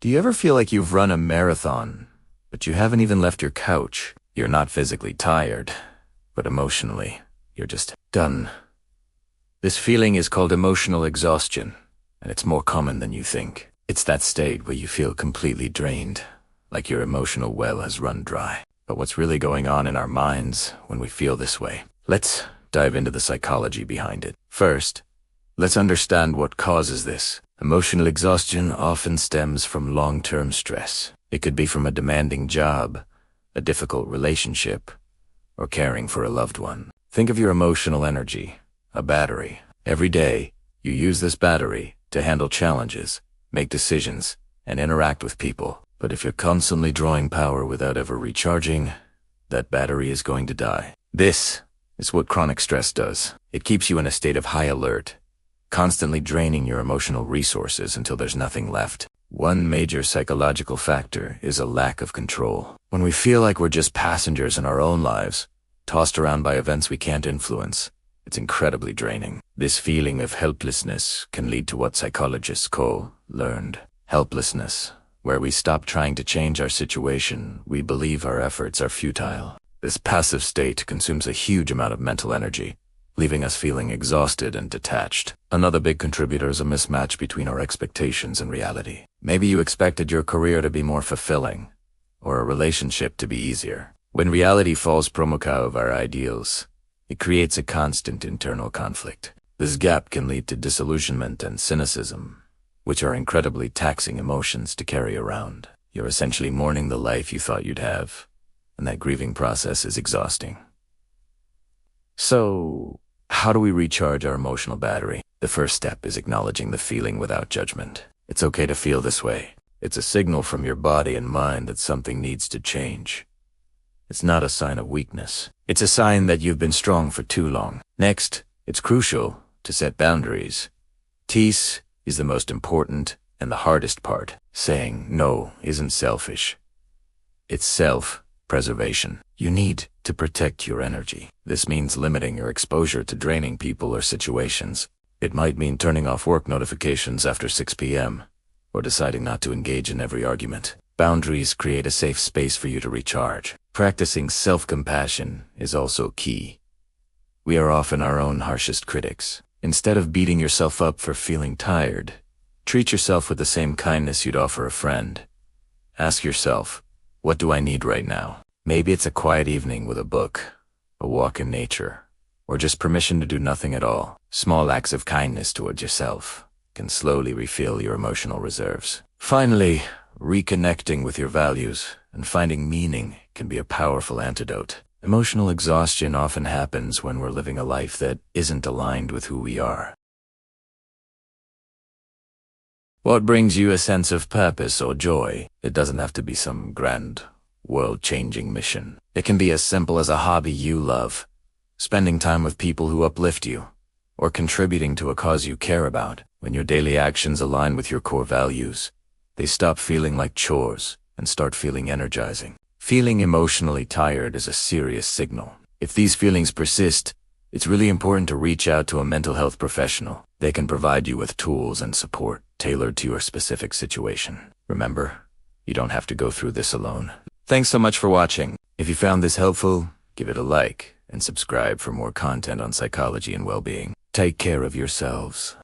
Do you ever feel like you've run a marathon, but you haven't even left your couch? You're not physically tired, but emotionally, you're just done. This feeling is called emotional exhaustion, and it's more common than you think. It's that state where you feel completely drained, like your emotional well has run dry. But what's really going on in our minds when we feel this way? Let's dive into the psychology behind it. First, let's understand what causes this. Emotional exhaustion often stems from long-term stress. It could be from a demanding job, a difficult relationship, or caring for a loved one. Think of your emotional energy, a battery. Every day, you use this battery to handle challenges, make decisions, and interact with people. But if you're constantly drawing power without ever recharging, that battery is going to die. This is what chronic stress does. It keeps you in a state of high alert, constantly draining your emotional resources until there's nothing left. One major psychological factor is a lack of control. When we feel like we're just passengers in our own lives, tossed around by events we can't influence, it's incredibly draining. This feeling of helplessness can lead to what psychologists call learned helplessness, where we stop trying to change our situation. We believe our efforts are futile. This passive state consumes a huge amount of mental energy, leaving us feeling exhausted and detached. Another big contributor is a mismatch between our expectations and reality. Maybe you expected your career to be more fulfilling, or a relationship to be easier. When reality falls provocative of our ideals, it creates a constant internal conflict. This gap can lead to disillusionment and cynicism, which are incredibly taxing emotions to carry around. You're essentially mourning the life you thought you'd have, and that grieving process is exhausting. So, how do we recharge our emotional battery? The first step is acknowledging the feeling without judgment. It's okay to feel this way. It's a signal from your body and mind that something needs to change. It's not a sign of weakness. It's a sign that you've been strong for too long. Next, it's crucial to set boundaries. Peace is the most important and the hardest part. Saying no isn't selfish. It's self-preservation. You need to protect your energy. This means limiting your exposure to draining people or situations. It might mean turning off work notifications after 6 p.m. or deciding not to engage in every argument. Boundaries create a safe space for you to recharge. Practicing self-compassion is also key. We are often our own harshest critics. Instead of beating yourself up for feeling tired, treat yourself with the same kindness you'd offer a friend. Ask yourself, what do I need right now? Maybe it's a quiet evening with a book, a walk in nature, or just permission to do nothing at all. Small acts of kindness towards yourself can slowly refill your emotional reserves. Finally, reconnecting with your values and finding meaning can be a powerful antidote. Emotional exhaustion often happens when we're living a life that isn't aligned with who we are. What brings you a sense of purpose or joy? It doesn't have to be some grand, world-changing mission. It can be as simple as a hobby you love, spending time with people who uplift you, or contributing to a cause you care about. When your daily actions align with your core values, they stop feeling like chores and start feeling energizing. Feeling emotionally tired is a serious signal. If these feelings persist, it's really important to reach out to a mental health professional. They can provide you with tools and support tailored to your specific situation. Remember, you don't have to go through this alone. Thanks so much for watching. If you found this helpful, give it a like and subscribe for more content on psychology and well-being. Take care of yourselves.